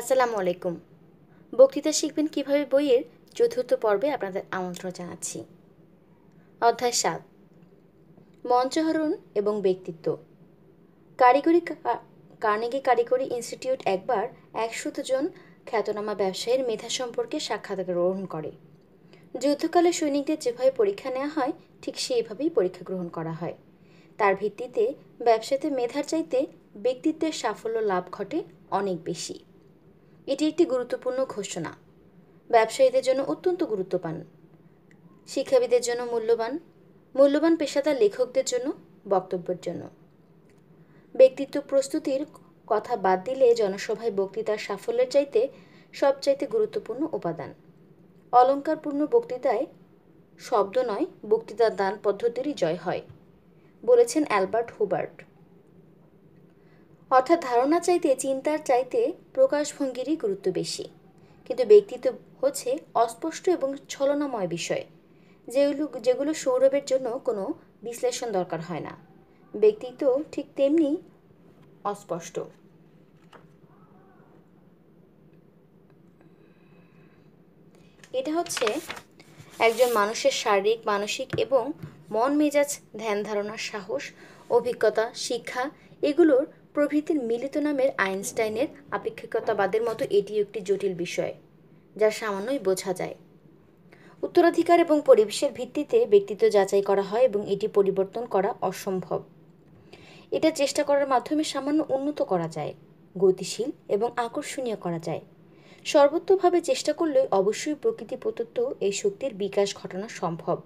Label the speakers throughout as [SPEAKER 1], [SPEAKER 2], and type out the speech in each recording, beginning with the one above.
[SPEAKER 1] আসসালামু আলাইকুম। বক্তৃতা শিখবেন কিভাবে বইয়ের চতুর্থ পর্বে আপনাদের আমন্ত্রণ জানাচ্ছি। অধ্যায় ৭, মঞ্চারোহণ এবং ব্যক্তিত্ব। কার্নেগি কারিগরি ইনস্টিটিউট একবার ১০০ জন খ্যাতনামা ব্যবসায়ীর মেধা সম্পর্কে সাক্ষাৎকার গ্রহণ করে। যুদ্ধকালে সৈনিকদের যেভাবে পরীক্ষা নেওয়া হয় ঠিক সেইভাবেই পরীক্ষা গ্রহণ করা হয়। তার ভিত্তিতে ব্যবসাতে মেধার চাইতে ব্যক্তিত্বের সাফল্য লাভ ঘটে অনেক বেশি। এটি একটি গুরুত্বপূর্ণ ঘোষণা, ব্যবসায়ীদের জন্য অত্যন্ত গুরুত্বপূর্ণ, শিক্ষাবিদের জন্য মূল্যবান পেশাদার লেখকদের জন্য বক্তব্যের জন্য। ব্যক্তিত্ব প্রস্তুতির কথা বাদ দিলে জনসভায় বক্তৃতার সাফল্যের চাইতে সবচাইতে গুরুত্বপূর্ণ উপাদান। অলঙ্কারপূর্ণ বক্তৃতায় শব্দ নয়, বক্তৃতার দান পদ্ধতিরই জয় হয়, বলেছেন অ্যালবার্ট হুবার্ট। অর্থাৎ ধারণা চাইতে চিন্তার চাইতে প্রকাশভঙ্গিরই গুরুত্ব বেশি। কিন্তু ব্যক্তিত্ব হচ্ছে অস্পষ্ট এবং ছলনাময় বিষয়, যেগুলো সৌরভের জন্য কোনো বিশ্লেষণ দরকার হয় না। ব্যক্তিত্ব ঠিক তেমনি অস্পষ্ট। এটা হচ্ছে একজন মানুষের শারীরিক, মানসিক এবং মন মেজাজ, ধ্যান ধারণার সাহস, অভিজ্ঞতা, শিক্ষা এগুলোর প্রভৃতির মিলিত নামের আইনস্টাইনের আপেক্ষিকতাবাদের মতো এটিও একটি জটিল বিষয়, যা সামান্যই বোঝা যায়। উত্তরাধিকার এবং পরিবেশের ভিত্তিতে ব্যক্তিত্ব যাচাই করা হয় এবং এটি পরিবর্তন করা অসম্ভব। এটা চেষ্টা করার মাধ্যমে সামান্য উন্নত করা যায়, গতিশীল এবং আকর্ষণীয় করা যায়। সর্বোত্তভাবে চেষ্টা করলে অবশ্যই প্রকৃতি প্রদত্ত এই শক্তির বিকাশ ঘটানো সম্ভব।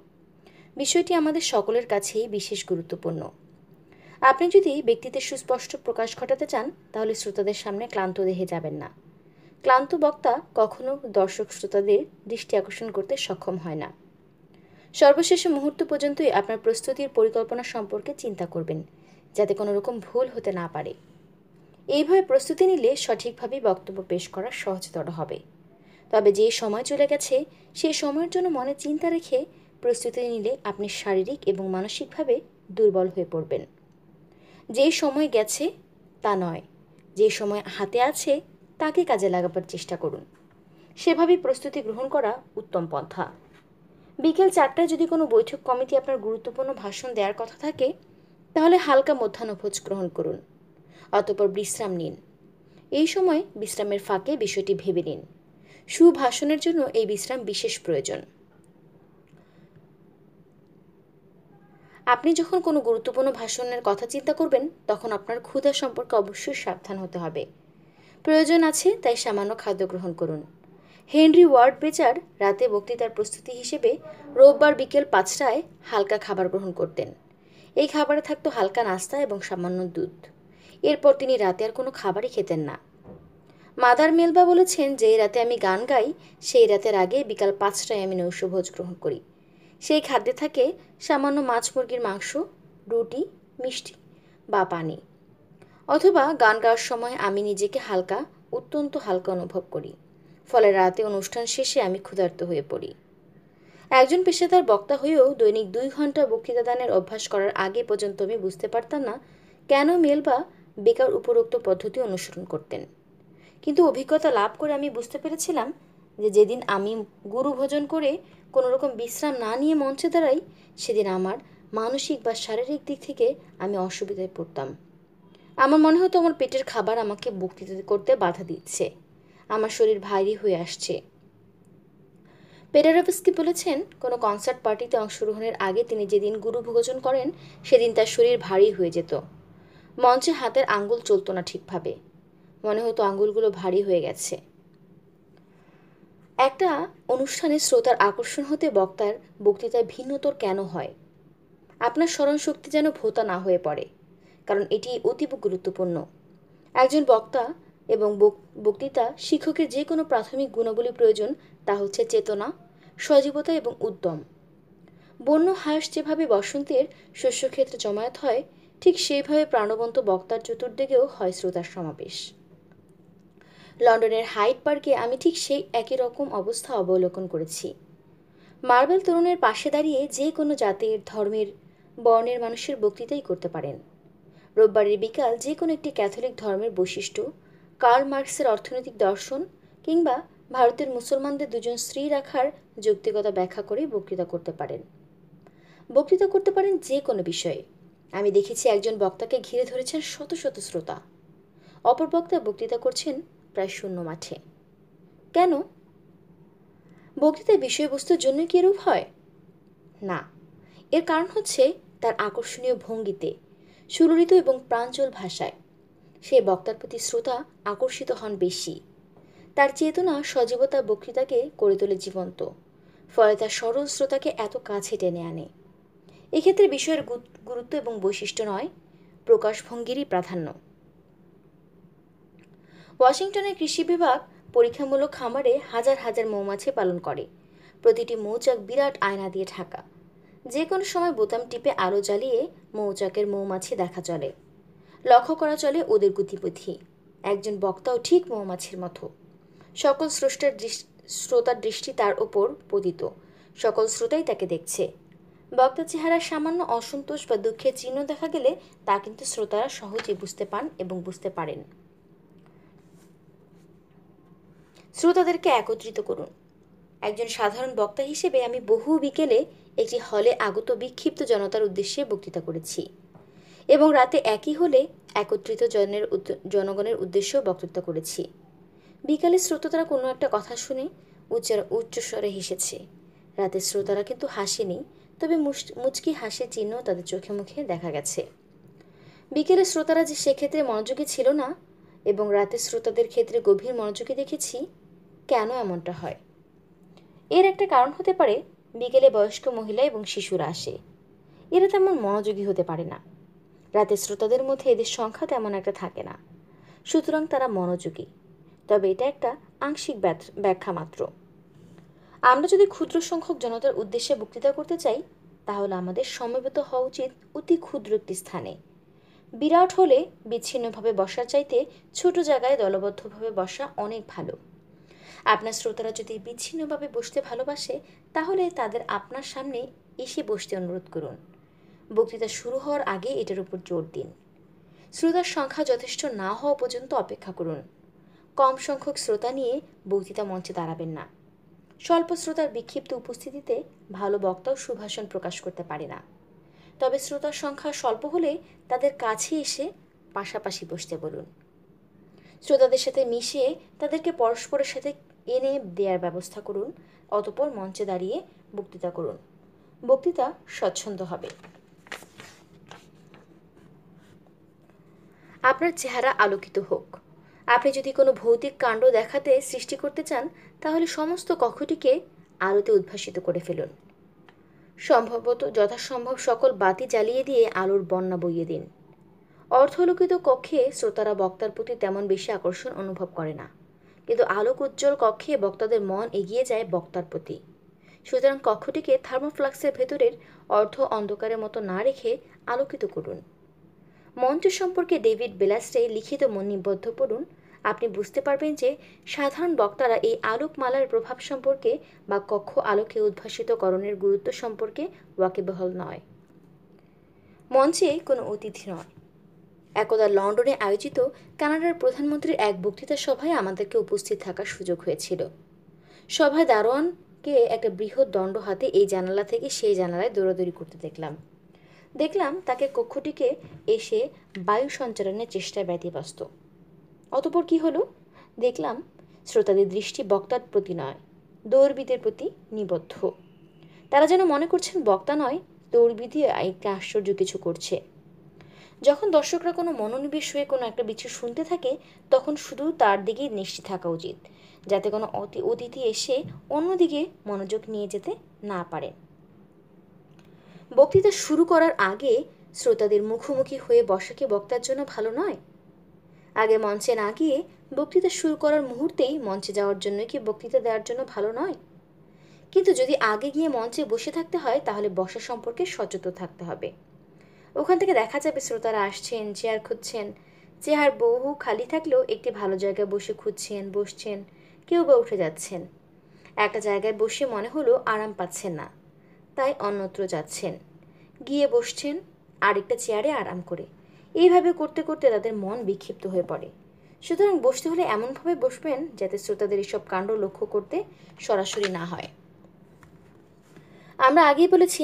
[SPEAKER 1] বিষয়টি আমাদের সকলের কাছেই বিশেষ গুরুত্বপূর্ণ। আপনি যদি ব্যক্তিত্বের সুস্পষ্ট প্রকাশ ঘটাতে চান তাহলে শ্রোতাদের সামনে ক্লান্ত দেহে যাবেন না। ক্লান্ত বক্তা কখনো দর্শক শ্রোতাদের দৃষ্টি আকর্ষণ করতে সক্ষম হয় না। সর্বশেষ মুহূর্ত পর্যন্তই আপনার প্রস্তুতির পরিকল্পনা সম্পর্কে চিন্তা করবেন, যাতে কোনো রকম ভুল হতে না পারে। এইভাবে প্রস্তুতি নিলে সঠিকভাবেই বক্তব্য পেশ করা সহজতর হবে। তবে যে সময় চলে গেছে সেই সময়ের জন্য মনে চিন্তা রেখে প্রস্তুতি নিলে আপনি শারীরিক এবং মানসিকভাবে দুর্বল হয়ে পড়বেন। যেই সময় গেছে তা নয়, যে সময় হাতে আছে তাকে কাজে লাগাবার চেষ্টা করুন। সেভাবেই প্রস্তুতি গ্রহণ করা উত্তম পন্থা। বিকেল ৪টায় যদি কোনো বৈঠক কমিটি আপনার গুরুত্বপূর্ণ ভাষণ দেওয়ার কথা থাকে তাহলে হালকা মধ্যাহ্নভোজ গ্রহণ করুন, অতঃপর বিশ্রাম নিন। এই সময় বিশ্রামের ফাঁকে বিষয়টি ভেবে নিন। সুভাষণের জন্য এই বিশ্রাম বিশেষ প্রয়োজন। আপনি যখন কোনো গুরুত্বপূর্ণ ভাষণের কথা চিন্তা করবেন তখন আপনার ক্ষুধা সম্পর্কে অবশ্যই সাবধান হতে হবে। প্রয়োজন আছে তাই সামান্য খাদ্য গ্রহণ করুন। হেনরি ওয়ার্ড বেচার রাতে বক্তৃতার প্রস্তুতি হিসেবে রোববার বিকেল ৫টায় হালকা খাবার গ্রহণ করতেন। এই খাবারে থাকতো হালকা নাস্তা এবং সামান্য দুধ। এরপর তিনি রাতে আর কোনো খাবারই খেতেন না। মাদার মেলবা বলেছেন, যে রাতে আমি গান গাই সেই রাতের আগে বিকাল ৫টায় আমি নৈশভোজ গ্রহণ করি। সেই খাদ্যে থাকে সামান্য মাছ, মুরগির মাংস, রুটি, মিষ্টি বা পানি। অথবা গান গাওয়ার সময় আমি নিজেকে অত্যন্ত হালকা অনুভব করি, ফলে রাতে অনুষ্ঠান শেষে আমি ক্ষুধার্ত হয়ে পড়ি। একজন পেশাদার বক্তা হয়েও দৈনিক ২ ঘন্টা বক্তৃতা দানের অভ্যাস করার আগে পর্যন্ত আমি বুঝতে পারতাম না কেন মেলবা বেকার উপরোক্ত পদ্ধতি অনুসরণ করতেন। কিন্তু অভিজ্ঞতা লাভ করে আমি বুঝতে পেরেছিলাম যে যেদিন আমি গুরু ভোজন করে কোনো রকম বিশ্রাম না নিয়ে মঞ্চে দাঁড়াই সেদিন আমার মানসিক বা শারীরিক দিক থেকে আমি অসুবিধায় পড়তাম। আমার মনে হতো আমার পেটের খাবার আমাকে বক্তৃতা করতে বাধা দিচ্ছে, আমার শরীর ভারী হয়ে আসছে। পেডারভস্কি বলেছেন, কোনো কনসার্ট পার্টিতে অংশগ্রহণের আগে তিনি যেদিন গুরু ভোজন করেন সেদিন তার শরীর ভারী হয়ে যেত। মঞ্চে হাতের আঙ্গুল চলতো না ঠিকভাবে, মনে হতো আঙ্গুলগুলো ভারী হয়ে গেছে। একটা অনুষ্ঠানে শ্রোতার আকর্ষণ হতে বক্তার বক্তৃতায় ভিন্নতর কেন হয়? আপনার স্মরণশক্তি যেন ভোঁতা না হয়ে পড়ে, কারণ এটি অতীব গুরুত্বপূর্ণ। একজন বক্তা এবং বক্তৃতা শিক্ষকের যে কোনো প্রাথমিক গুণাবলী প্রয়োজন, তা হচ্ছে চেতনা, সজীবতা এবং উদ্যম। বন্য হাঁস যেভাবে বসন্তের শস্যক্ষেত্রে জমায়েত হয়, ঠিক সেইভাবে প্রাণবন্ত বক্তার চতুর্দিকেও হয় শ্রোতার সমাবেশ। লন্ডনের হাইড পার্কে আমি ঠিক সেই একই রকম অবস্থা অবলোকন করেছি। মার্বেল তরুণের পাশে দাঁড়িয়ে যে কোনো জাতির, ধর্মের, বর্ণের মানুষের বক্তৃতাই করতে পারেন। রোববারের বিকাল যে কোনো একটি ক্যাথলিক ধর্মের বৈশিষ্ট্য, কার্ল মার্কসের অর্থনৈতিক দর্শন কিংবা ভারতের মুসলমানদের দুজন স্ত্রী রাখার যৌক্তিকতা ব্যাখ্যা করে বক্তৃতা করতে পারেন। বক্তৃতা করতে পারেন যে কোনো বিষয়ে। আমি দেখেছি একজন বক্তাকে ঘিরে ধরেছেন শত শত শ্রোতা, অপর বক্তা বক্তৃতা করছেন প্রায় শূন্য মাঠে। কেন? বক্তৃতার বিষয়বস্তুর জন্য কি এরূপ হয়? না, এর কারণ হচ্ছে তার আকর্ষণীয় ভঙ্গিতে, সুললিত এবং প্রাঞ্জল ভাষায়। সেই বক্তার প্রতি শ্রোতা আকর্ষিত হন বেশি। তার চেতনা সজীবতা বক্তৃতাকে করে তোলে জীবন্ত, ফলে তার সরল শ্রোতাকে এত কাছে টেনে আনে। এক্ষেত্রে বিষয়ের গুরুত্ব এবং বৈশিষ্ট্য নয়, প্রকাশভঙ্গিরই প্রাধান্য। ওয়াশিংটনের কৃষি বিভাগ পরীক্ষামূলক খামারে হাজার হাজার মৌমাছি পালন করে। প্রতিটি মৌচাক বিরাট আয়না দিয়ে ঢাকা। যে কোনো সময় বোতাম টিপে আলো জ্বালিয়ে মৌচাকের মৌমাছি দেখা চলে, লক্ষ্য করা চলে ওদের গতিবিধি। একজন বক্তাও ঠিক মৌমাছির মতো। সকল শ্রোতার দৃষ্টি তার ওপর পতিত, সকল শ্রোতাই তাকে দেখছে। বক্তার চেহারার সামান্য অসন্তোষ বা দুঃখের চিহ্ন দেখা গেলে তা কিন্তু শ্রোতারা সহজেই বুঝতে পান এবং বুঝতে পারেন। শ্রোতাদেরকে একত্রিত করুন। একজন সাধারণ বক্তা হিসেবে আমি বহু বিকেলে একটি হলে আগত বিক্ষিপ্ত জনতার উদ্দেশ্যে বক্তৃতা করেছি এবং রাতে একই হলে একত্রিত জনগণের উদ্দেশ্যেও বক্তৃতা করেছি। বিকালে শ্রোতারা কোনো একটা কথা শুনে উচ্চস্বরে হেসেছে। রাতে শ্রোতারা কিন্তু হাসেনি, তবে মুচকি হাসির চিহ্ন তাদের চোখে মুখে দেখা গেছে। বিকেলে শ্রোতারা যে সেক্ষেত্রে মনোযোগী ছিল না এবং রাতে শ্রোতাদের ক্ষেত্রে গভীর মনোযোগী দেখেছি। কেন এমনটা হয়? এর একটা কারণ হতে পারে বিকেলে বয়স্ক মহিলা এবং শিশুরা আসে। এরা তেমন মনোযোগী হতে পারে না। রাতে শ্রোতাদের মধ্যে এদের সংখ্যা তেমন একটা থাকে না, সুতরাং তারা মনোযোগী। তবে এটা একটা আংশিক ব্যাখ্যা মাত্র। আমরা যদি ক্ষুদ্র সংখ্যক জনতার উদ্দেশ্যে বক্তৃতা করতে চাই, তাহলে আমাদের সমবেত হওয়া উচিত অতি ক্ষুদ্র একটি স্থানে। বিরাট হলে বিচ্ছিন্নভাবে বসার চাইতে ছোট জায়গায় দলবদ্ধভাবে বসা অনেক ভালো। আপনার শ্রোতারা যদি বিচ্ছিন্নভাবে বসতে ভালোবাসে, তাহলে তাদের আপনার সামনে এসে বসতে অনুরোধ করুন। বক্তৃতা শুরু হওয়ার আগে এটার উপর জোর দিন। শ্রোতার সংখ্যা যথেষ্ট না হওয়া পর্যন্ত অপেক্ষা করুন। কম সংখ্যক শ্রোতা নিয়ে বক্তৃতা মঞ্চে দাঁড়াবেন না। স্বল্প শ্রোতার বিক্ষিপ্ত উপস্থিতিতে ভালো বক্তাও সুভাষণ প্রকাশ করতে পারে না। তবে শ্রোতার সংখ্যা স্বল্প হলে তাদের কাছে এসে পাশাপাশি বসতে বলুন। শ্রোতাদের সাথে মিশিয়ে তাদেরকে পরস্পরের সাথে এনে দেওয়ার ব্যবস্থা করুন। অতঃপর মঞ্চে দাঁড়িয়ে বক্তৃতা করুন। বক্তৃতা স্বচ্ছন্দ হবে। আপনার চেহারা আলোকিত হোক। আপনি যদি কোনো ভৌতিক কাণ্ড দেখাতে সৃষ্টি করতে চান, তাহলে সমস্ত কক্ষটিকে আলোতে উদ্ভাসিত করে ফেলুন। সম্ভবত যথাসম্ভব সকল বাতি জ্বালিয়ে দিয়ে আলোর বন্যা বইয়ে দিন। অর্ধআলোকিত কক্ষে শ্রোতারা বক্তার প্রতি তেমন বেশি আকর্ষণ অনুভব করে না, কিন্তু আলোক উজ্জ্বল কক্ষে বক্তাদের মন এগিয়ে যায় বক্তার প্রতি। সুতরাং কক্ষটিকে থার্মোফ্লাক্সের ভেতরের অর্ধ অন্ধকারের মতো না রেখে আলোকিত করুন। মঞ্চ সম্পর্কে ডেভিড বেলাস্টে লিখিত নিবদ্ধ পড়ুন। আপনি বুঝতে পারবেন যে সাধারণ বক্তারা এই আলোকমালার প্রভাব সম্পর্কে বা কক্ষ আলোকে উদ্ভাসিতকরণের গুরুত্ব সম্পর্কে ওয়াকিবহাল নয়। মঞ্চে কোনো অতিথি নয়। একদা লন্ডনে আয়োজিত কানাডার প্রধানমন্ত্রীর এক বক্তৃতা সভায় আমাদেরকে উপস্থিত থাকার সুযোগ হয়েছিল। সভায় দারোয়ানকে একটা বৃহৎ দণ্ড হাতে এই জানালা থেকে সেই জানালায় দৌড়াদৌড়ি করতে দেখলাম তাকে কক্ষটিকে এসে বায়ু সঞ্চালনের চেষ্টায় ব্যতিব্যস্ত। অতঃপর কি হলো? দেখলাম শ্রোতাদের দৃষ্টি বক্তার প্রতি নয়, দৌড়বিদের প্রতি নিবদ্ধ। তারা যেন মনে করছেন বক্তা নয়, দৌড়বিদই একটা আশ্চর্য কিছু করছে। যখন দর্শকরা কোনো মনোনিবেশ হয়ে কোনো একটা কিছু শুনতে থাকে, তখন শুধু তার দিকেই দৃষ্টি থাকা উচিত, যাতে কোনো অতিথি এসে অন্যদিকে মনোযোগ নিয়ে যেতে না পারে। বক্তৃতা শুরু করার আগে শ্রোতাদের মুখোমুখি হয়ে বসা কি বক্তার জন্য ভালো নয়? আগে মঞ্চে না গিয়ে বক্তৃতা শুরু করার মুহূর্তেই মঞ্চে যাওয়ার জন্য কি বক্তৃতা দেওয়ার জন্য ভালো নয়? কিন্তু যদি আগে গিয়ে মঞ্চে বসে থাকতে হয়, তাহলে বসা সম্পর্কে সচেতন থাকতে হবে। ওখান থেকে দেখা যাবে শ্রোতারা আসছেন, চেয়ার খুঁজছেন। চেয়ার বহু খালি থাকলেও একটি ভালো জায়গায় বসে বসছেন, কেউ বা উঠে যাচ্ছেন। একটা জায়গায় বসে মনে হলো আরাম পাচ্ছেন না, তাই অন্যত্র যাচ্ছেন, গিয়ে বসছেন আরেকটা চেয়ারে আরাম করে। এইভাবে করতে করতে তাদের মন বিক্ষিপ্ত হয়ে পড়ে। সুতরাং বসতে হলে এমনভাবে বসবেন যাতে শ্রোতাদের এসব কাণ্ড লক্ষ্য করতে সরাসরি না হয়। আমরা আগেই বলেছি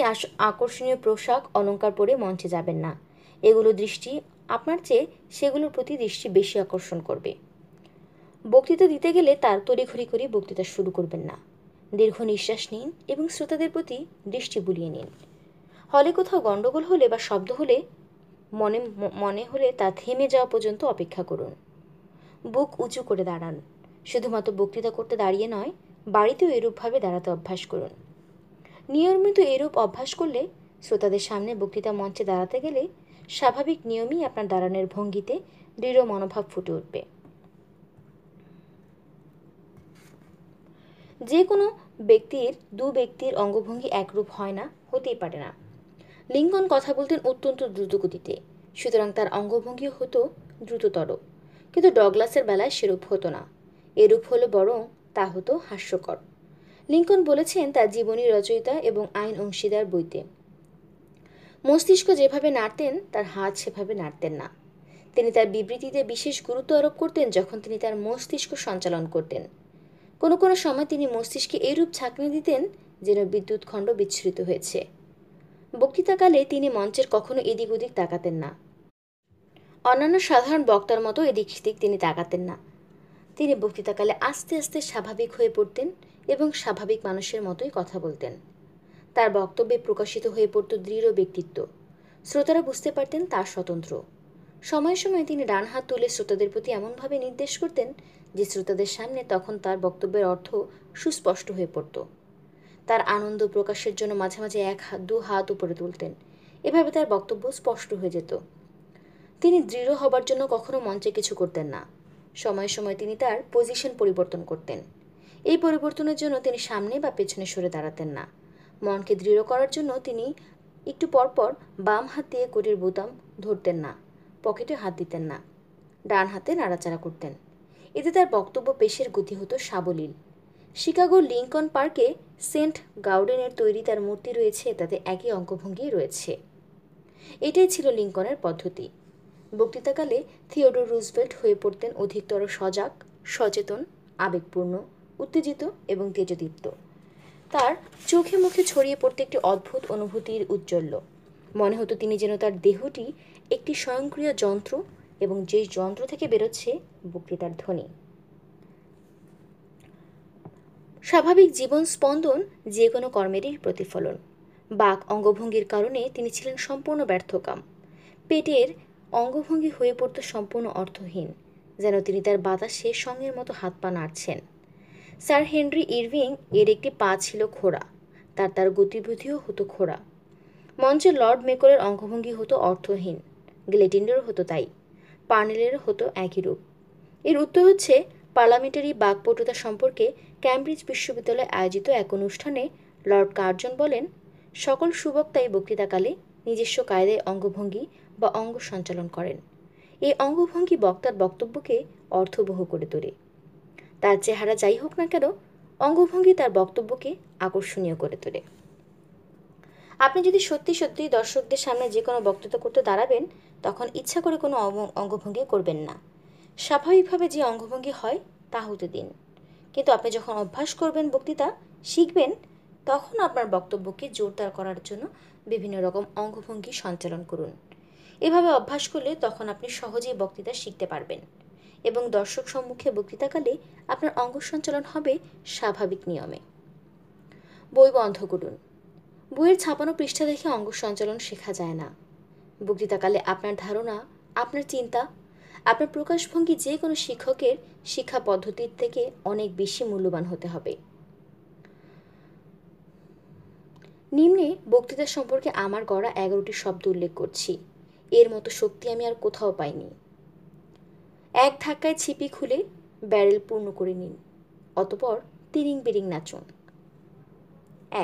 [SPEAKER 1] আকর্ষণীয় পোশাক অলংকার পরে মঞ্চে যাবেন না। এগুলো দৃষ্টি আপনার চেয়ে সেগুলোর প্রতি দৃষ্টি বেশি আকর্ষণ করবে। বক্তৃতা দিতে গেলে তার তড়িঘড়ি করে বক্তৃতা শুরু করবেন না। দীর্ঘ নিঃশ্বাস নিন এবং শ্রোতাদের প্রতি দৃষ্টি বুলিয়ে নিন। হলে কোথাও গণ্ডগোল হলে বা শব্দ হলে মনে হলে তা থেমে যাওয়া পর্যন্ত অপেক্ষা করুন। বুক উঁচু করে দাঁড়ান। শুধুমাত্র বক্তৃতা করতে দাঁড়িয়ে নয়, বাড়িতেও এরূপভাবে দাঁড়াতে অভ্যাস করুন। নিয়মিত এরূপ অভ্যাস করলে শ্রোতাদের সামনে বক্তৃতা মঞ্চে দাঁড়াতে গেলে স্বাভাবিক নিয়মেই আপনার দাঁড়ানোর ভঙ্গিতে দৃঢ় মনোভাব ফুটে উঠবে। যে কোনো দু ব্যক্তির অঙ্গভঙ্গি একরূপ হয় না, হতেই পারে না। লিঙ্কন কথা বলতেন অত্যন্ত দ্রুতগতিতে, সুতরাং তার অঙ্গভঙ্গি হতো দ্রুততর, কিন্তু ডগলাসের বেলায় সেরূপ হতো না। এরূপ হলো বরং তা হতো হাস্যকর। লিঙ্কন বলেছেন তার জীবনী রচয়িতা এবং আইন অংশীদার বইতে, মস্তিষ্ক যেভাবে নাড়তেন তার হাত সেভাবে নাড়তেন না। তিনি তার বিবৃতিতে বিশেষ গুরুত্ব আরোপ করতেন যখন তিনি তার মস্তিষ্ক সঞ্চালন করতেন। কোনো কোনো সময় তিনি মস্তিষ্কে এইরূপ ছাঁকনি দিতেন যেন বিদ্যুৎ খণ্ড বিচ্ছুরিত হয়েছে। বক্তৃতাকালে তিনি মঞ্চের কখনো এদিক ওদিক তাকাতেন না। অন্যান্য সাধারণ বক্তার মতো এদিক সেদিক তিনি তাকাতেন না। তিনি বক্তৃতাকালে আস্তে আস্তে স্বাভাবিক হয়ে পড়তেন এবং স্বাভাবিক মানুষের মতোই কথা বলতেন। তার বক্তব্যে প্রকাশিত হয়ে পড়ত দৃঢ় ব্যক্তিত্ব। শ্রোতারা বুঝতে পারতেন তার স্বতন্ত্র। সময়ে সময়ে তিনি ডান হাত তুলে শ্রোতাদের প্রতি এমনভাবে নির্দেশ করতেন যে শ্রোতাদের সামনে তখন তার বক্তব্যের অর্থ সুস্পষ্ট হয়ে পড়ত। তার আনন্দ প্রকাশের জন্য মাঝে মাঝে দু হাত উপরে তুলতেন। এভাবে তার বক্তব্য স্পষ্ট হয়ে যেত। তিনি দৃঢ় হবার জন্য কখনো মঞ্চে কিছু করতেন না। সময়ে সময়ে তিনি তার পজিশন পরিবর্তন করতেন। এই পরিবর্তনের জন্য তিনি সামনে বা পেছনে সরে দাঁড়াতেন না। মনকে দৃঢ় করার জন্য তিনি একটু পরপর বাম হাত দিয়ে কোটের বোতাম ধরতেন না, পকেটে হাত দিতেন না, ডান হাতে নাড়াচাড়া করতেন। এতে তার বক্তব্য পেশের গতি হতো সাবলীল। শিকাগোর লিঙ্কন পার্কে সেন্ট গাউডেনের তৈরি তার মূর্তি রয়েছে, তাতে একই অঙ্গভঙ্গি রয়েছে। এটাই ছিল লিঙ্কনের পদ্ধতি। বক্তৃতাকালে থিওডোর রুজভেল্ট হয়ে পড়তেন অধিকতর সজাগ, সচেতন, আবেগপূর্ণ, উত্তেজিত এবং তেজদীপ্ত। তার চোখে মুখে ছড়িয়ে পড়তে একটি অদ্ভুত অনুভূতির উজ্জ্বল্য। মনে হতো তিনি যেন তার দেহটি একটি স্বয়ংক্রিয় যন্ত্র এবং যেই যন্ত্র থেকে বেরোচ্ছে বক্তৃতার ধ্বনি। স্বাভাবিক জীবন স্পন্দন যে কোনো কর্মেরই প্রতিফলন। বাক অঙ্গভঙ্গির কারণে তিনি ছিলেন সম্পূর্ণ ব্যর্থকাম। পেটের অঙ্গভঙ্গি হয়ে পড়ত সম্পূর্ণ অর্থহীন, যেন তিনি তার বাতাসে সঙ্গের মতো হাত পা নাড়ছেন। স্যার হেনরি ইরভিং এর একটি পা ছিল খোড়া, তার গতিবিধিও হতো খোড়া। মঞ্চে লর্ড মেকলের অঙ্গভঙ্গি হতো অর্থহীন, গ্লেটিন্ডেরও হতো তাই, পার্নেলেরও হতো একই রূপ। এর উত্তর হচ্ছে পার্লামেন্টারি বাকপটুতা সম্পর্কে ক্যামব্রিজ বিশ্ববিদ্যালয়ে আয়োজিত এক অনুষ্ঠানে লর্ড কার্জন বলেন, সকল সুবক্তাই বক্তৃতাকালে নিজস্ব কায়দায় অঙ্গভঙ্গি বা অঙ্গ সঞ্চালন করেন। এই অঙ্গভঙ্গি বক্তার বক্তব্যকে অর্থবহ করে তোলে। তার চেহারা যাই হোক না কেন, অঙ্গভঙ্গি তার বক্তব্যকে আকর্ষণীয় করে তোলে। আপনি যদি সত্যি সত্যি দর্শকদের সামনে যে কোনো বক্তৃতা করতে দাঁড়াবেন, তখন ইচ্ছা করে কোনো অঙ্গভঙ্গি করবেন না। স্বাভাবিকভাবে যে অঙ্গভঙ্গি হয় তা হতে দিন। কিন্তু আপনি যখন অভ্যাস করবেন, বক্তৃতা শিখবেন, তখন আপনার বক্তব্যকে জোরদার করার জন্য বিভিন্ন রকম অঙ্গভঙ্গি সঞ্চালন করুন। এভাবে অভ্যাস করলে তখন আপনি সহজেই বক্তৃতা শিখতে পারবেন এবং দর্শক সম্মুখে বক্তৃতাকালে আপনার অঙ্গ সঞ্চালন হবে স্বাভাবিক নিয়মে। বই বন্ধ করুন। বইয়ের ছাপানো পৃষ্ঠা দেখে অঙ্গ সঞ্চালন শেখা যায় না। বক্তৃতাকালে আপনার ধারণা, আপনার চিন্তা, আপনার প্রকাশভঙ্গি যে কোনো শিক্ষকের শিক্ষা পদ্ধতির থেকে অনেক বেশি মূল্যবান হতে হবে। নিম্নে বক্তৃতা সম্পর্কে আমার গড়া 11টি শব্দ উল্লেখ করছি। এর মতো শক্তি আমি আর কোথাও পাইনি। এক ধাক্কায় ছিপি খুলে ব্যারেল পূর্ণ করে নিন, অতঃপর তিরিং বিরিং নাচুন।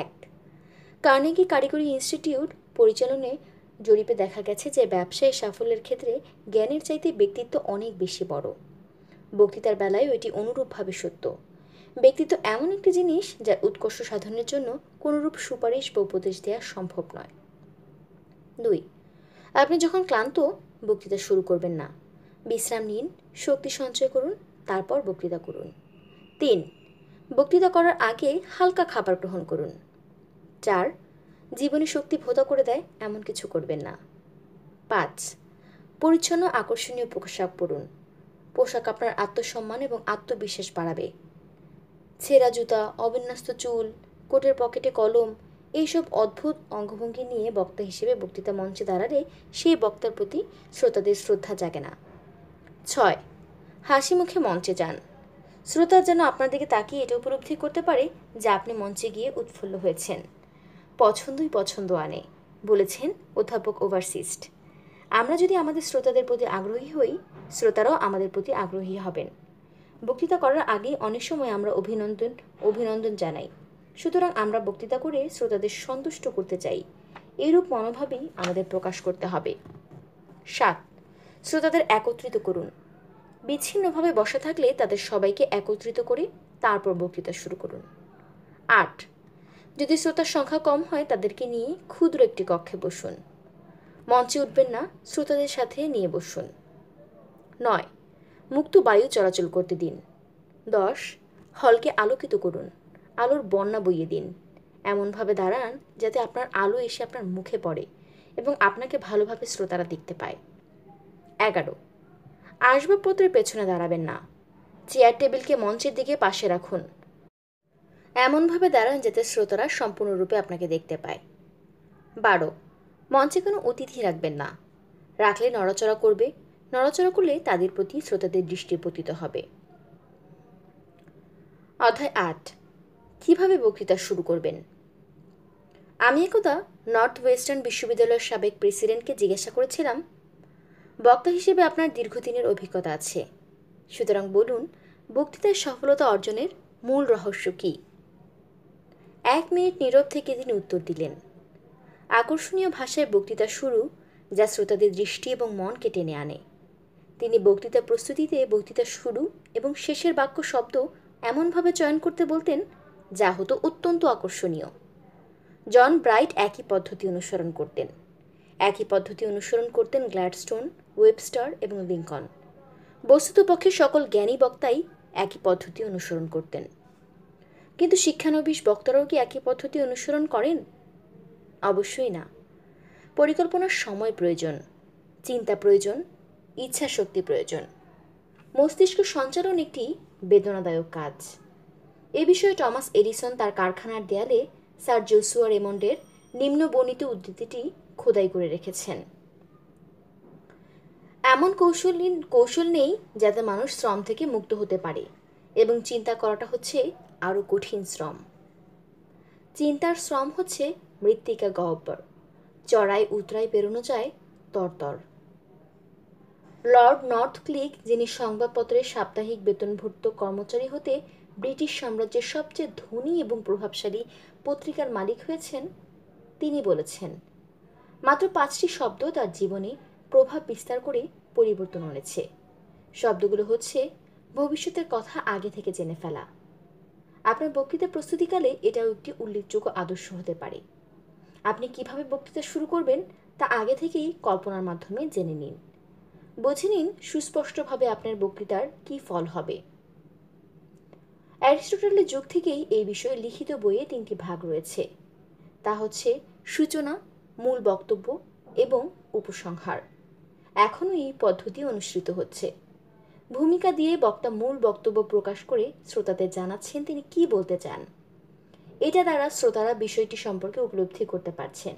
[SPEAKER 1] 1. কার্নেগি কারিগরি ইনস্টিটিউট পরিচালনায় জরিপে দেখা গেছে যে ব্যবসায়ী সাফল্যের ক্ষেত্রে জ্ঞানের চাইতে ব্যক্তিত্ব অনেক বেশি বড়। বক্তৃতার বেলায়ও এটি অনুরূপভাবে সত্য। ব্যক্তিত্ব এমন একটি জিনিস যার উৎকর্ষ সাধনের জন্য কোনোরূপ সুপারিশ বা উপদেশ দেওয়া সম্ভব নয়। 2. আপনি যখন ক্লান্ত, বক্তৃতা শুরু করবেন না। বিশ্রাম নিন, শক্তি সঞ্চয় করুন, তারপর বক্তৃতা করুন। 3. বক্তৃতা করার আগে হালকা খাবার গ্রহণ করুন। 4. জীবনে শক্তি ভোতা করে দেয় এমন কিছু করবেন না। 5. পরিচ্ছন্ন আকর্ষণীয় পোশাক পরুন। পোশাক আপনার আত্মসম্মান এবং আত্মবিশ্বাস বাড়াবে। ছেঁড়া জুতা, অবিন্যস্ত চুল, কোটের পকেটে কলম, এইসব অদ্ভুত অঙ্গভঙ্গি নিয়ে বক্তা হিসেবে বক্তৃতা মঞ্চে দাঁড়ালে সেই বক্তার প্রতি শ্রোতাদের শ্রদ্ধা জাগে না। 6. হাসি মুখে মঞ্চে যান। শ্রোতা যেন আপনার দিকে তাকিয়ে এটা উপলব্ধি করতে পারে যে আপনি মঞ্চে গিয়ে উৎফুল্ল হয়েছেন। পছন্দই পছন্দ আনে, বলেছেন অধ্যাপক ওভারসিস্ট। আমরা যদি আমাদের শ্রোতাদের প্রতি আগ্রহী হই, শ্রোতারাও আমাদের প্রতি আগ্রহী হবেন। বক্তৃতা করার আগে অনেক সময় আমরা অভিনন্দন জানাই। সুতরাং আমরা বক্তৃতা করে শ্রোতাদের সন্তুষ্ট করতে চাই। এইরূপ মনোভাবই আমাদের প্রকাশ করতে হবে। 7. শ্রোতাদের একত্রিত করুন। বিচ্ছিন্নভাবে বসা থাকলে তাদের সবাইকে একত্রিত করে তারপর বক্তৃতা শুরু করুন। 8. যদি শ্রোতার সংখ্যা কম হয় তাদেরকে নিয়ে ক্ষুদ্র একটি কক্ষে বসুন। মঞ্চে উঠবেন না, শ্রোতাদের সাথে নিয়ে বসুন। 9. মুক্ত বায়ু চলাচল করতে দিন। 10. হলকে আলোকিত করুন, আলোর বন্যা বইয়ে দিন। এমনভাবে দাঁড়ান যাতে আপনার আলো এসে আপনার মুখে পড়ে এবং আপনাকে ভালোভাবে শ্রোতারা দেখতে পায়। 11. আসবাবপত্রের পেছনে দাঁড়াবেন না, চেয়ার টেবিলকে মঞ্চের দিকে পাশে রাখুন। এমনভাবে দাঁড়ান যাতে শ্রোতারা সম্পূর্ণরূপে আপনাকে দেখতে পায়। 12. মঞ্চে কোনো অতিথি রাখবেন না, রাখলে নড়াচড়া করবে, নড়াচড়া করলে তাদের প্রতি শ্রোতাদের দৃষ্টি পতিত হবে। অধ্যায় 8. কিভাবে বক্তৃতা শুরু করবেন। আমি একদা নর্থ ওয়েস্টার্ন বিশ্ববিদ্যালয়ের সাবেক প্রেসিডেন্টকে জিজ্ঞাসা করেছিলাম, বক্তা হিসেবে আপনার দীর্ঘদিনের অভিজ্ঞতা আছে, সুতরাং বলুন বক্তৃতায় সফলতা অর্জনের মূল রহস্য কী। 1 মিনিট নীরব থেকে তিনি উত্তর দিলেন, আকর্ষণীয় ভাষায় বক্তৃতা শুরু, যা শ্রোতাদের দৃষ্টি এবং মনকে টেনে আনে। তিনি বক্তৃতা প্রস্তুতিতে বক্তৃতা শুরু এবং শেষের বাক্য শব্দ এমনভাবে চয়ন করতে বলতেন যা হতো অত্যন্ত আকর্ষণীয়। জন ব্রাইট একই পদ্ধতি অনুসরণ করতেন। একই পদ্ধতি অনুসরণ করতেন গ্ল্যাডস্টোন, ওয়েবস্টার এবং লিঙ্কন। বস্তুতপক্ষে সকল জ্ঞানী বক্তাই একই পদ্ধতি অনুসরণ করতেন। কিন্তু শিক্ষানবিশ বক্তারাও কি একই পদ্ধতি অনুসরণ করেন? অবশ্যই না। পরিকল্পনার সময় প্রয়োজন, চিন্তা প্রয়োজন, ইচ্ছা শক্তি প্রয়োজন। মস্তিষ্ক সঞ্চালন একটি বেদনাদায়ক কাজ। এ বিষয়ে টমাস এডিসন তার কারখানার দেয়ালে স্যার জোসুয়া রেমন্ডের নিম্ন বর্ণিত উদ্ধৃতিটি খোদাই করে রেখেছেন। এমন কৌশল নেই যাতে মানুষ শ্রম থেকে মুক্ত হতে পারে, এবং চিন্তা করাটা হচ্ছে আরও কঠিন শ্রম। চিন্তার শ্রম হচ্ছে মৃত্তিকা গহ্বর, চড়াই উতরাই পেরোনো যায় তরতর। লর্ড নর্থক্লিফ, যিনি সংবাদপত্রের সাপ্তাহিক বেতনভুক্ত কর্মচারী হতে ব্রিটিশ সাম্রাজ্যের সবচেয়ে ধনী এবং প্রভাবশালী পত্রিকার মালিক হয়েছেন, তিনি বলেছেন, মাত্র 5টি শব্দ তার জীবনে প্রভাব বিস্তার করে পরিবর্তন এনেছে। শব্দগুলো হচ্ছে ভবিষ্যতের কথা আগে থেকে জেনে ফেলা। আপনার বক্তৃতা প্রস্তুতিকালে এটাও একটি উল্লেখযোগ্য আদর্শ হতে পারে। আপনি কিভাবে বক্তৃতা শুরু করবেন তা আগে থেকেই কল্পনার মাধ্যমে জেনে নিন। বুঝে নিন সুস্পষ্টভাবে আপনার বক্তৃতার কী ফল হবে। অ্যারিস্টটলের যুগ থেকেই এই বিষয়ে লিখিত বইয়ে 3টি ভাগ রয়েছে। তা হচ্ছে সূচনা, মূল বক্তব্য এবং উপসংহার। এখনও এই পদ্ধতি অনুসৃত হচ্ছে। ভূমিকা দিয়ে বক্তা মূল বক্তব্য প্রকাশ করে শ্রোতাদের জানাচ্ছেন তিনি কি বলতে চান। এটা দ্বারা শ্রোতারা বিষয়টি সম্পর্কে উপলব্ধি করতে পারছেন।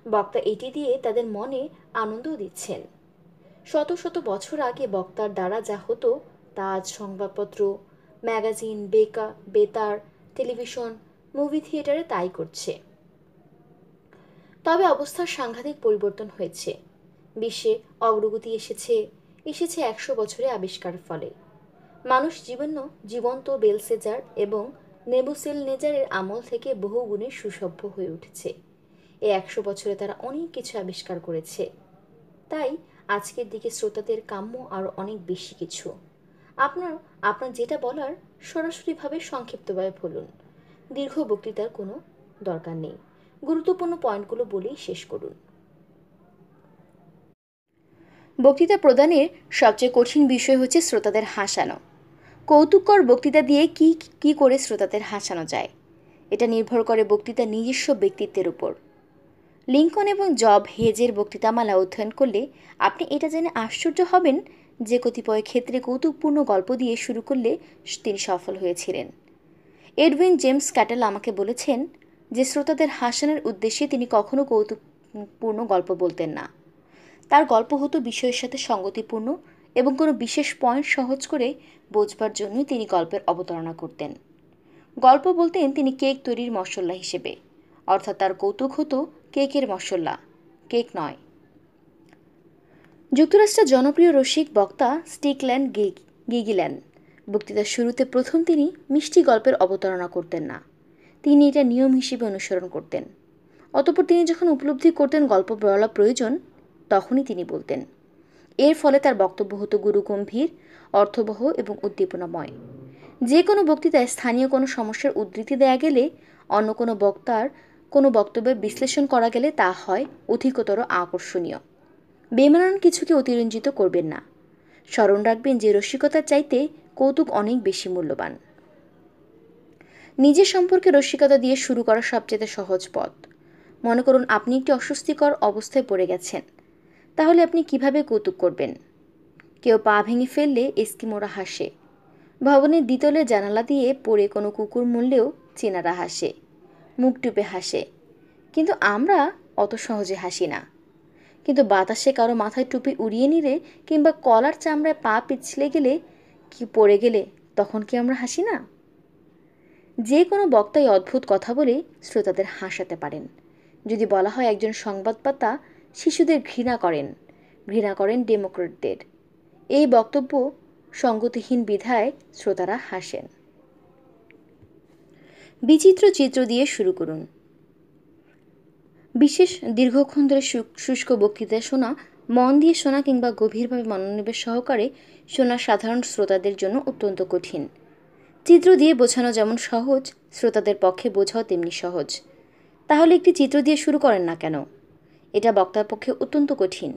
[SPEAKER 1] বক্তা এটি দিয়ে তাদের মনে আনন্দও দিচ্ছেন। শত শত বছর আগে বক্তার দ্বারা যা হতো তা আজ সংবাদপত্র, ম্যাগাজিন, বেতার, টেলিভিশন, মুভি থিয়েটারে তাই করছে। তবে অবস্থার সাংঘাতিক পরিবর্তন হয়েছে। বিশ্বে অগ্রগতি এসেছে 100 বছরে আবিষ্কারের ফলে। মানুষ জীবন্ত বেলসেজার এবং নেবুসেলনেজারের আমল থেকে বহু গুণে সুসভ্য হয়ে উঠেছে। এই 100 বছরে তারা অনেক কিছু আবিষ্কার করেছে। তাই আজকের দিকে শ্রোতাদের কাম্য আরও অনেক বেশি কিছু। আপনার যেটা বলার সরাসরিভাবে সংক্ষিপ্তভাবে বলুন। দীর্ঘ বক্তৃতার কোনো দরকার নেই। গুরুত্বপূর্ণ পয়েন্টগুলো বলেই শেষ করুন। বক্তৃতা প্রদানের সবচেয়ে কঠিন বিষয় হচ্ছে শ্রোতাদের হাসানো। কৌতুককর বক্তৃতা দিয়ে কি করে শ্রোতাদের হাসানো যায়, এটা নির্ভর করে বক্তৃতার নিজস্ব ব্যক্তিত্বের উপর। লিঙ্কন এবং জব হেজের বক্তৃতামালা অধ্যয়ন করলে আপনি এটা জেনে আশ্চর্য হবেন যে কতিপয় ক্ষেত্রে কৌতুকপূর্ণ গল্প দিয়ে শুরু করলে তিনি সফল হয়েছিলেন। এডউইন জেমস ক্যাটেল আমাকে বলেছেন যে শ্রোতাদের হাসানোর উদ্দেশ্যে তিনি কখনো কৌতুকপূর্ণ গল্প বলতেন না। তার গল্প হতো বিষয়ের সাথে সঙ্গতিপূর্ণ এবং কোনো বিশেষ পয়েন্ট সহজ করে বোঝবার জন্যই তিনি গল্পের অবতারণা করতেন। গল্প বলতেন তিনি কেক তৈরির মশলা হিসেবে, অর্থাৎ তার কৌতুক হতো কেকের মশলা, কেক নয়। যুক্তরাষ্ট্রের জনপ্রিয় রসিক বক্তা স্টিকল্যান্ড গিগিল্যান্ড বক্তৃতার শুরুতে প্রথম তিনি মিষ্টি গল্পের অবতারণা করতেন না, তিনি এটা নিয়ম হিসেবে অনুসরণ করতেন। অতঃপর তিনি যখন উপলব্ধি করতেন গল্প বলা প্রয়োজন, তখনই তিনি বলতেন। এর ফলে তার বক্তব্য হতো গুরুগম্ভীর, অর্থবহ এবং উদ্দীপনাময়। যে কোনো বক্তৃতায় স্থানীয় কোনো সমস্যার উদ্ধৃতি দেয়া গেলে, অন্য কোনো বক্তার কোনো বক্তব্যের বিশ্লেষণ করা গেলে তা হয় অধিকতর আকর্ষণীয়। বেমানান কিছুকে অতিরঞ্জিত করবেন না। স্মরণ রাখবেন যে রসিকতার চাইতে কৌতুক অনেক বেশি মূল্যবান। নিজের সম্পর্কে রসিকতা দিয়ে শুরু করা সবচেয়ে সহজ পথ। মনে করুন আপনি একটি অস্বস্তিকর অবস্থায় পড়ে গেছেন, তাহলে আপনি কিভাবে কৌতুক করবেন? কেউ পা ভেঙে ফেললে এস্কিমোরা হাসে। ভবনের দ্বিতলে জানালা দিয়ে পড়ে কোনো কুকুর মরলেও চীনারা হাসে, মুখ টুপে হাসে। কিন্তু আমরা অত সহজে হাসি না। কিন্তু বাতাসে কারো মাথায় টুপি উড়িয়ে নিলে কিংবা কলার চামড়ায় পা পিছলে গেলে কি পড়ে গেলে, তখন কি আমরা হাসি না? যে কোনো বক্তাই অদ্ভুত কথা বলে শ্রোতাদের হাসাতে পারেন। যদি বলা হয় একজন সংবাদদাতা শিশুদের ঘৃণা করেন ডেমোক্রেটদের, এই বক্তব্য সঙ্গতিহীন বিধায় শ্রোতারা হাসেন। বিচিত্র চিত্র দিয়ে শুরু করুন। বিশেষ দীর্ঘক্ষণ ধরে শুষ্ক বক্তৃতা শোনা, মন দিয়ে শোনা কিংবা গভীরভাবে মনোনিবেশ সহকারে শোনা সাধারণ শ্রোতাদের জন্য অত্যন্ত কঠিন। চিত্র দিয়ে বোঝানো যেমন সহজ, শ্রোতাদের পক্ষে বোঝাও তেমনি সহজ। তাহলে একটি চিত্র দিয়ে শুরু করেন না কেন? এটা বক্তার পক্ষে অত্যন্ত কঠিন,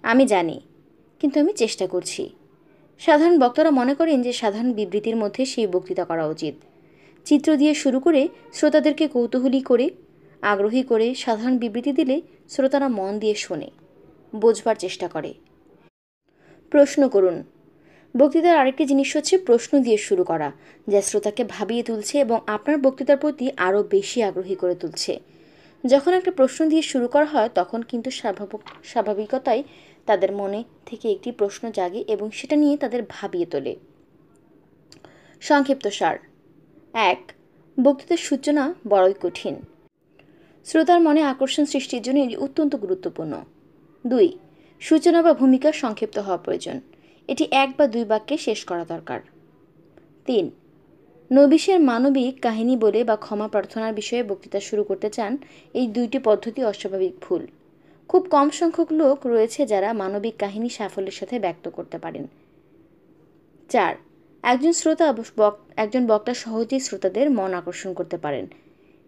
[SPEAKER 1] আমি জানি, কিন্তু আমি চেষ্টা করছি। সাধারণ বক্তারা মনে করেন যে সাধারণ বিবৃতির মধ্যে সেই বক্তৃতা করা উচিত। চিত্র দিয়ে শুরু করে শ্রোতাদেরকে কৌতূহলী করে, আগ্রহী করে সাধারণ বিবৃতি দিলে শ্রোতারা মন দিয়ে শোনে, বোঝবার চেষ্টা করে। প্রশ্ন করুন। বক্তৃতার আরেকটি জিনিস হচ্ছে প্রশ্ন দিয়ে শুরু করা, যা শ্রোতাকে ভাবিয়ে তুলছে এবং আপনার বক্তৃতার প্রতি আরও বেশি আগ্রহী করে তুলছে। যখন একটা প্রশ্ন দিয়ে শুরু করা হয়, তখন কিন্তু স্বাভাবিকতাই তাদের মনে থেকে একটি প্রশ্ন জাগে এবং সেটা নিয়ে তাদের ভাবিয়ে তোলে। সংক্ষিপ্ত সার: 1. বক্তৃতার সূচনা বড়ই কঠিন। শ্রোতার মনে আকর্ষণ সৃষ্টির জন্য এটি অত্যন্ত গুরুত্বপূর্ণ। 2. সূচনা বা ভূমিকা সংক্ষিপ্ত হওয়া প্রয়োজন, এটি 1 বা 2 বাক্যে শেষ করা দরকার। 3. নবিশের মানবিক কাহিনী বলে বা ক্ষমা প্রার্থনার বিষয়ে বক্তৃতা শুরু করতে চান, এই দুইটি পদ্ধতি অস্বাভাবিক ভুল। খুব কম সংখ্যক লোক রয়েছে যারা মানবিক কাহিনী সাফল্যের সাথে ব্যক্ত করতে পারেন। 4. একজন বক্তা সহজেই শ্রোতাদের মন আকর্ষণ করতে পারেন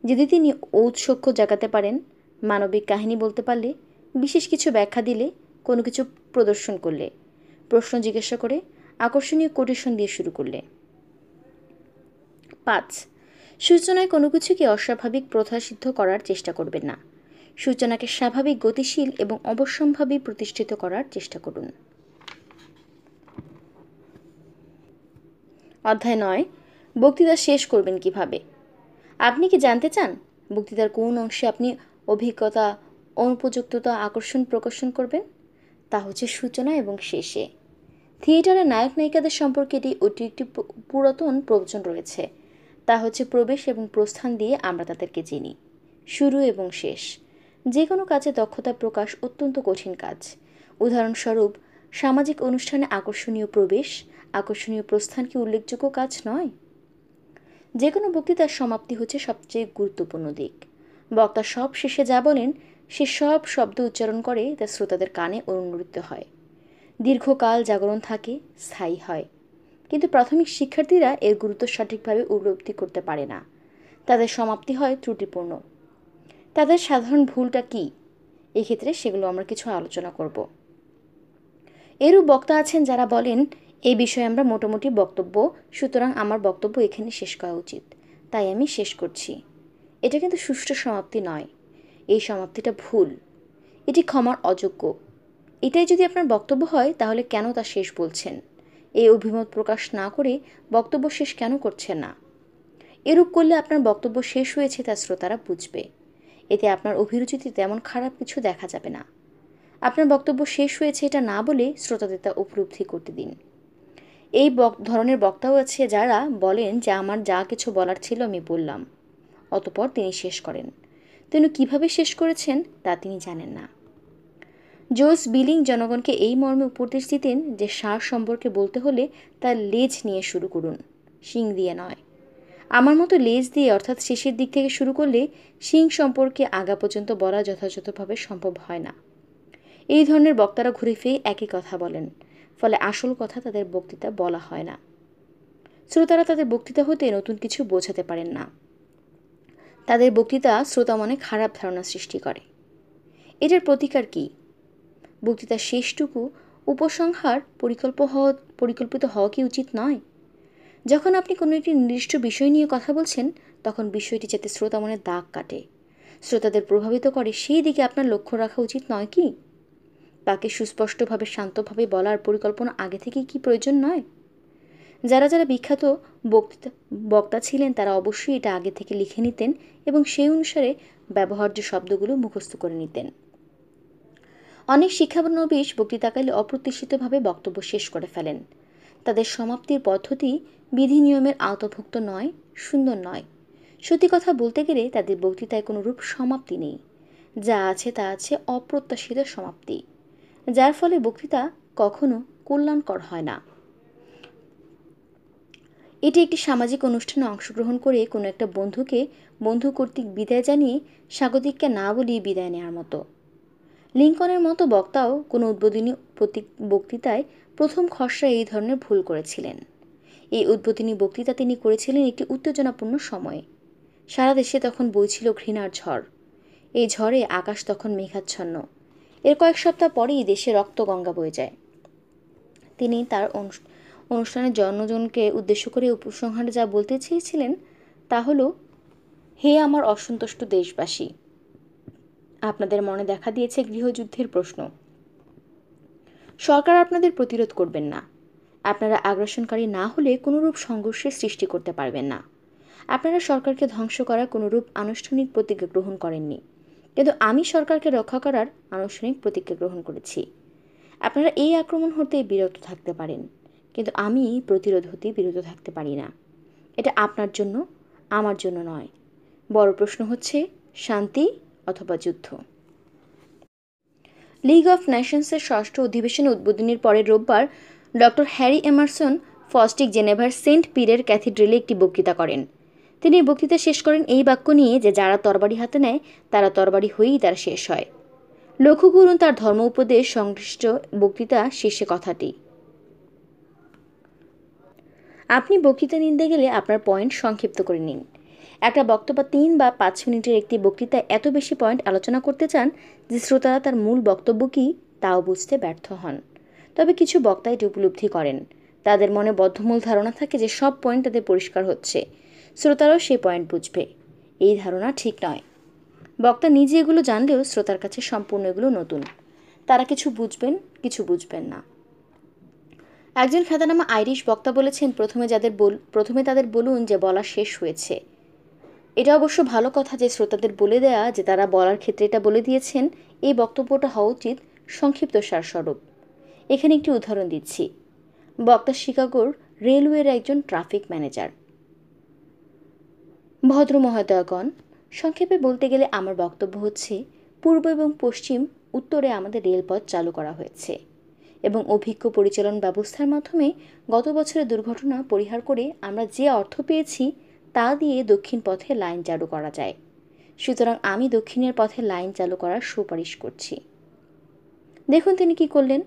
[SPEAKER 1] যদি তিনি ঔৎসুক্য জাগাতে পারেন, মানবিক কাহিনী বলতে পারলে, বিশেষ কিছু ব্যাখ্যা দিলে, কোনো কিছু প্রদর্শন করলে, প্রশ্ন জিজ্ঞাসা করে, আকর্ষণীয় কোটেশন দিয়ে শুরু করলে। 5. সূচনায় কোনো কিছুকে অস্বাভাবিক প্রথাসিদ্ধ করার চেষ্টা করবেন না। সূচনাকে স্বাভাবিক, গতিশীল এবং অবশ্যম্ভাবী প্রতিষ্ঠিত করার চেষ্টা করুন। অধ্যায় 9: বক্তৃতা শেষ করবেন কিভাবে। আপনি কি জানতে চান বক্তৃতার কোন অংশে আপনি অভিজ্ঞতা, অনুপযুক্ততা, আকর্ষণ প্রকাশন করবেন? তা হচ্ছে সূচনা এবং শেষে। থিয়েটারের নায়ক নায়িকাদের সম্পর্কে এটি একটি পুরাতন প্রবচন রয়েছে। তা হচ্ছে প্রবেশ এবং প্রস্থান দিয়ে আমরা তাদেরকে চিনি। শুরু এবং শেষ। যে কোনো কাজে দক্ষতা প্রকাশ অত্যন্ত কঠিন কাজ। উদাহরণস্বরূপ, সামাজিক অনুষ্ঠানে আকর্ষণীয় প্রবেশ, আকর্ষণীয় প্রস্থান কি উল্লেখযোগ্য কাজ নয়? যে কোনো বক্তৃতার সমাপ্তি হচ্ছে সবচেয়ে গুরুত্বপূর্ণ দিক। বক্তা সব শেষে যা বলেন সে সব শব্দ উচ্চারণ করে তা শ্রোতাদের কানে অনুমৃত হয়, দীর্ঘকাল জাগরণ থাকে, স্থায়ী হয়। কিন্তু প্রাথমিক শিক্ষার্থীরা এর গুরুত্ব সঠিকভাবে উপলব্ধি করতে পারে না, তাদের সমাপ্তি হয় ত্রুটিপূর্ণ। তাদের সাধারণ ভুলটা কি? এক্ষেত্রে সেগুলো আমরা কিছু আলোচনা করব। এরূপ বক্তা আছেন যারা বলেন, এই বিষয়ে আমরা মোটামুটি বক্তব্য, সুতরাং আমার বক্তব্য এখানে শেষ করা উচিত, তাই আমি শেষ করছি। এটা কিন্তু সুষ্ঠু সমাপ্তি নয়, এই সমাপ্তিটা ভুল, এটি ক্ষমার অযোগ্য। এটাই যদি আপনার বক্তব্য হয় তাহলে কেন তা শেষ বলছেন? এই অভিমত প্রকাশ না করে বক্তব্য শেষ কেন করছেন না? এরূপ করলে আপনার বক্তব্য শেষ হয়েছে তা শ্রোতারা বুঝবে। এতে আপনার অভিরুচিতে তেমন খারাপ কিছু দেখা যাবে না। আপনার বক্তব্য শেষ হয়েছে এটা না বলে শ্রোতাদের তা উপলব্ধি করতে দিন। এই ধরনের বক্তাও আছে যারা বলেন যে আমার যা কিছু বলার ছিল আমি বললাম, অতঃপর তিনি শেষ করেন। তিনি কিভাবে শেষ করেছেন তা তিনি জানেন না। জোস বিলিং জনগণকে এই মর্মে উপদেশ দিতেন যে ষাঁড় সম্পর্কে বলতে হলে তার লেজ নিয়ে শুরু করুন, শিং দিয়ে নয়। আমার মতো লেজ দিয়ে অর্থাৎ শেষের দিক থেকে শুরু করলে শিং সম্পর্কে আগা পর্যন্ত বলা যথাযথভাবে সম্ভব হয় না। এই ধরনের বক্তারা ঘুরে ফিরে একই কথা বলেন, ফলে আসল কথা তাদের বক্তৃতা বলা হয় না। শ্রোতারা তাদের বক্তৃতা হতে নতুন কিছু বোঝাতে পারেন না। তাদের বক্তৃতা শ্রোতা মনে খারাপ ধারণা সৃষ্টি করে। এটার প্রতিকার কি? বক্তৃতার শেষটুকু উপসংহার পরিকল্পিত হওয়া কি উচিত নয়? যখন আপনি কোনো একটি নির্দিষ্ট বিষয় নিয়ে কথা বলছেন, তখন বিষয়টি যাতে শ্রোতা মনে দাগ কাটে, শ্রোতাদের প্রভাবিত করে, সেই দিকে আপনার লক্ষ্য রাখা উচিত নয় কি? তাকে সুস্পষ্টভাবে শান্তভাবে বলার পরিকল্পনা আগে থেকেই কি প্রয়োজন নয়? যারা যারা বিখ্যাত বক্তা ছিলেন তারা অবশ্যই এটা আগে থেকে লিখে নিতেন এবং সেই অনুসারে ব্যবহার্য শব্দগুলো মুখস্থ করে নিতেন। অনেক শিক্ষানবিশ বক্তৃতাকালে অপ্রত্যাশিতভাবে বক্তব্য শেষ করে ফেলেন। তাদের সমাপ্তির পদ্ধতি বিধি নিয়মের আওতাভুক্ত নয়, সুন্দর নয়। সত্যি কথা বলতে গেলে তাদের বক্তৃতায় কোনো রূপ সমাপ্তি নেই। যা আছে তা আছে অপ্রত্যাশিত সমাপ্তি, যার ফলে বক্তৃতা কখনো কল্যাণকর হয় না। এটি একটি সামাজিক অনুষ্ঠানে অংশগ্রহণ করে কোনো একটা বন্ধুকে বন্ধু কর্তৃক বিদায় জানিয়ে স্বাগতিককে না বলিয়ে বিদায় নেওয়ার মতো। লিঙ্কনের মতো বক্তাও কোনো উদ্বোধনী বক্তৃতায় প্রথম খসড়া এই ধরনের ভুল করেছিলেন। এই উদ্বোধনী বক্তৃতা তিনি করেছিলেন একটি উত্তেজনাপূর্ণ সময়ে। সারা দেশে তখন বইছিল ঘৃণার ঝড়। এই ঝড়ে আকাশ তখন মেঘাচ্ছন্ন। এর কয়েক সপ্তাহ পরেই দেশে রক্তগঙ্গা বয়ে যায়। তিনি তার অনুষ্ঠানে জনজনকে উদ্দেশ্য করে উপসংহারে যা বলতে চেয়েছিলেন তা হলো, হে আমার অসন্তুষ্ট দেশবাসী, আপনাদের মনে দেখা দিয়েছে গৃহযুদ্ধের প্রশ্ন। সরকার আপনাদের প্রতিরোধ করবেন না। আপনারা আগ্রাসনকারী না হলে কোনোরূপ সংঘর্ষের সৃষ্টি করতে পারবেন না। আপনারা সরকারকে ধ্বংস করার কোনোরূপ আনুষ্ঠানিক প্রতিজ্ঞা গ্রহণ করেননি, কিন্তু আমি সরকারকে রক্ষা করার আনুষ্ঠানিক প্রতিজ্ঞা গ্রহণ করেছি। আপনারা এই আক্রমণ হতে বিরত থাকতে পারেন, কিন্তু আমি প্রতিরোধ হতে বিরত থাকতে পারি না। এটা আপনার জন্য, আমার জন্য নয়। বড় প্রশ্ন হচ্ছে শান্তি অথবা যুদ্ধ। লিগ অফ নেশনসের ষষ্ঠ অধিবেশন উদ্বোধনের পরের রোববার ডক্টর হ্যারি এমারসন ফস্টিক জেনেভার সেন্ট পিরের ক্যাথিড্রালে একটি বক্তৃতা করেন। তিনি বক্তৃতা শেষ করেন এই বাক্য নিয়ে যে যারা তরবারি হাতে নেয় তারা তরবারি হয়েই তার শেষ হয়। লক্ষ্য করুন তার ধর্ম উপদেশ সংশ্লিষ্ট বক্তৃতা শেষে কথাটি। আপনি বক্তৃতা নিতে গেলে আপনার পয়েন্ট সংক্ষিপ্ত করে নিন। একটা বক্তব্য 3 বা 5 মিনিটের একটি বক্তৃতায় এত বেশি পয়েন্ট আলোচনা করতে চান যে শ্রোতারা তার মূল বক্তব্য কী তাও বুঝতে ব্যর্থ হন। তবে কিছু বক্তা এটি উপলব্ধি করেন। তাদের মনে বদ্ধমূল ধারণা থাকে যে সব পয়েন্ট তাদের পরিষ্কার হচ্ছে, শ্রোতারাও সেই পয়েন্ট বুঝবে। এই ধারণা ঠিক নয়। বক্তা নিজে এগুলো জানলেও শ্রোতার কাছে সম্পূর্ণ এগুলো নতুন। তারা কিছু বুঝবেন, কিছু বুঝবেন না। একজন খ্যাতনামা আইরিশ বক্তা বলেছেন, প্রথমে তাদের বলুন যে বলা শেষ হয়েছে। এটা অবশ্য ভালো কথা যে শ্রোতাদের বলে দেয়া যে তারা বলার ক্ষেত্রে এটা বলে দিয়েছেন। এই বক্তব্যটা হওয়া উচিত সংক্ষিপ্ত সারস্বরূপ। এখানে একটি উদাহরণ দিচ্ছি। বক্তা শিকাগোর রেলওয়ের একজন ট্রাফিক ম্যানেজার। ভদ্র মহোদয়গণ, সংক্ষেপে বলতে গেলে আমার বক্তব্য হচ্ছে, পূর্ব এবং পশ্চিম উত্তরে আমাদের রেলপথ চালু করা হয়েছে এবং অভিজ্ঞ পরিচালন ব্যবস্থার মাধ্যমে গত বছরের দুর্ঘটনা পরিহার করে আমরা যে অর্থ পেয়েছি তা দিয়ে দক্ষিণ পথে লাইন চালু করা যায়। সুতরাং আমি দক্ষিণের পথে লাইন চালু করার সুপারিশ করছি। দেখুন তিনি কি করলেন।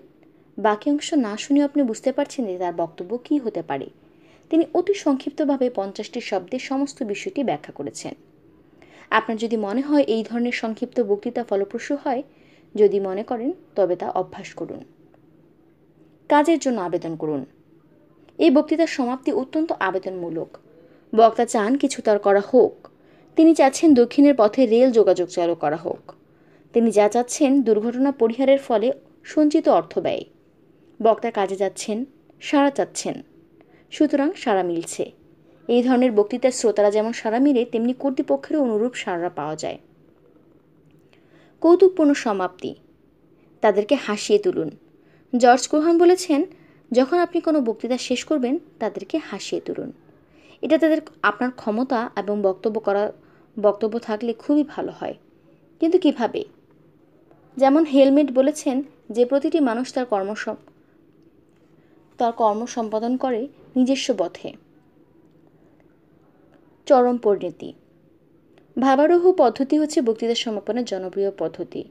[SPEAKER 1] বাকি অংশ না শুনে আপনি বুঝতে পারছেন যে তার বক্তব্য কী হতে পারে। তিনি অতি সংক্ষিপ্তভাবে 50টি শব্দে সমস্ত বিষয়টি ব্যাখ্যা করেছেন। আপনার যদি মনে হয় এই ধরনের সংক্ষিপ্ত বক্তৃতা ফলপ্রসূ হয়, যদি মনে করেন তবে তা অভ্যাস করুন। কাজের জন্য আবেদন করুন। এই বক্তৃতার সমাপ্তি অত্যন্ত আবেদনমূলক। বক্তা চান কিছু তার করা হোক। তিনি চাচ্ছেন দক্ষিণের পথে রেল যোগাযোগ চালু করা হোক। তিনি যা চাচ্ছেন দুর্ঘটনা পরিহারের ফলে সঞ্চিত অর্থ ব্যয়। বক্তা কাজে যাচ্ছেন, সাড়া চাচ্ছেন, সুতরাং সাড়া মিলছে। এই ধরনের বক্তৃতার শ্রোতারা যেমন সাড়া মিলে, তেমনি কর্তৃপক্ষেরও অনুরূপ সাড়া পাওয়া যায়। কৌতুকপূর্ণ সমাপ্তি। তাদেরকে হাসিয়ে তুলুন। জর্জ কোহান বলেছেন, যখন আপনি কোনো বক্তৃতা শেষ করবেন, তাদেরকে হাসিয়ে তুলুন। এটা তাদের আপনার ক্ষমতা এবং বক্তব্য থাকলে খুবই ভালো হয়। কিন্তু কিভাবে? যেমন হেলমেট বলেছেন যে প্রতিটি মানুষ তার কর্ম সম্পাদন করে নিজস্ব পথে। চরম পরিণতি। ভাবারোহ পদ্ধতি হচ্ছে বক্তৃতা সমাপনের জনপ্রিয় পদ্ধতি।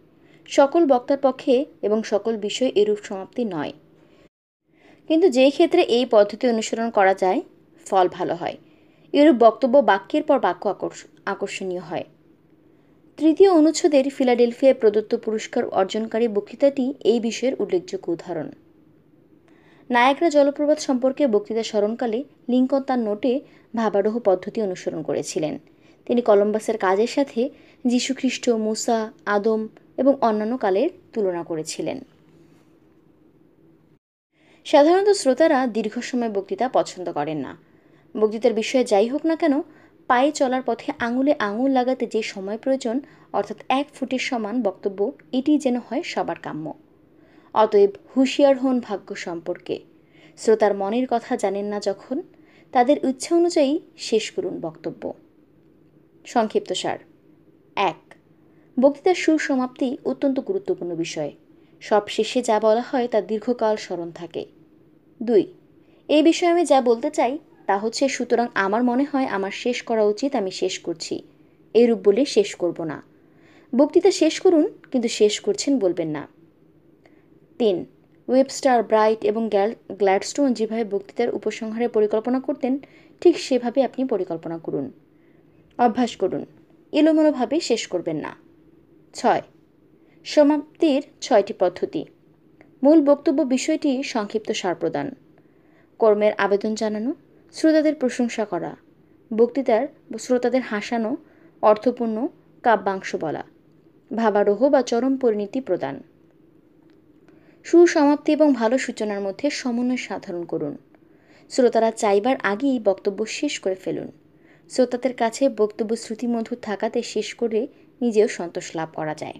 [SPEAKER 1] সকল বক্তার পক্ষে এবং সকল বিষয়ে এরূপ সমাপ্তি নয়, কিন্তু যেই ক্ষেত্রে এই পদ্ধতি অনুসরণ করা যায়, ফল ভালো হয়। এরূপ বক্তব্য বাক্যের পর বাক্য আকর্ষণীয় হয়। তৃতীয় অনুচ্ছেদের ফিলাডেলফিয়ায় প্রদত্ত পুরস্কার অর্জনকারী বক্তৃতাটি এই বিষয়ের উল্লেখযোগ্য উদাহরণ। নায়াগ্রা জলপ্রপাত সম্পর্কে বক্তৃতা স্মরণকালে লিঙ্কন তার নোটে ভাবারোহ পদ্ধতি অনুসরণ করেছিলেন। তিনি কলম্বাসের কাজের সাথে যীশুখ্রিস্ট, মুসা, আদম এবং অন্যান্য কালের তুলনা করেছিলেন। সাধারণত শ্রোতারা দীর্ঘ সময় বক্তৃতা পছন্দ করেন না। বক্তৃতার বিষয়ে যাই হোক না কেন, পায়ে চলার পথে আঙুলে আঙুল লাগাতে যে সময় প্রয়োজন, অর্থাৎ 1 ফুটের সমান বক্তব্য, এটি যেন হয় সবার কাম্য। অতএব হুঁশিয়ার হন ভাগ্য সম্পর্কে। শ্রোতার মনের কথা জানেন না যখন, তাদের ইচ্ছা অনুযায়ী শেষ করুন বক্তব্য। সংক্ষিপ্তসার। 1. বক্তৃতার সুসমাপ্তি অত্যন্ত গুরুত্বপূর্ণ বিষয়। সব শেষে যা বলা হয় তা দীর্ঘকাল স্মরণ থাকে। 2. এই বিষয়ে আমি যা বলতে চাই তা হচ্ছে, সুতরাং আমার মনে হয় আমার শেষ করা উচিত, আমি শেষ করছি, এরূপ বলে শেষ করব না। বক্তৃতা শেষ করুন, কিন্তু শেষ করছেন বলবেন না। 3. ওয়েবস্টার, ব্রাইট এবং গ্ল্যাডস্টোন যেভাবে বক্তৃতার উপসংহারের পরিকল্পনা করতেন, ঠিক সেভাবে আপনি পরিকল্পনা করুন। অভ্যাস করুন, এলোমেলোভাবে শেষ করবেন না। 6. সমাপ্তির 6টি পদ্ধতি। মূল বক্তব্য বিষয়টি সংক্ষিপ্ত সার প্রদান। কর্মের আবেদন জানানো, শ্রোতাদের প্রশংসা করা, বক্তৃতার শ্রোতাদের হাসানো, অর্থপূর্ণ কাব্যাংশ বলা, ভাবারোহ বা চরম পরিণতি প্রদান। সুসমাপ্তি এবং ভালো সূচনার মধ্যে সমন্বয় সাধন করুন। শ্রোতারা চাইবার আগেই বক্তব্য শেষ করে ফেলুন। শ্রোতাদের কাছে বক্তব্য শ্রুতিমধুর থাকাতে শেষ করে নিজেও সন্তোষ লাভ করা যায়।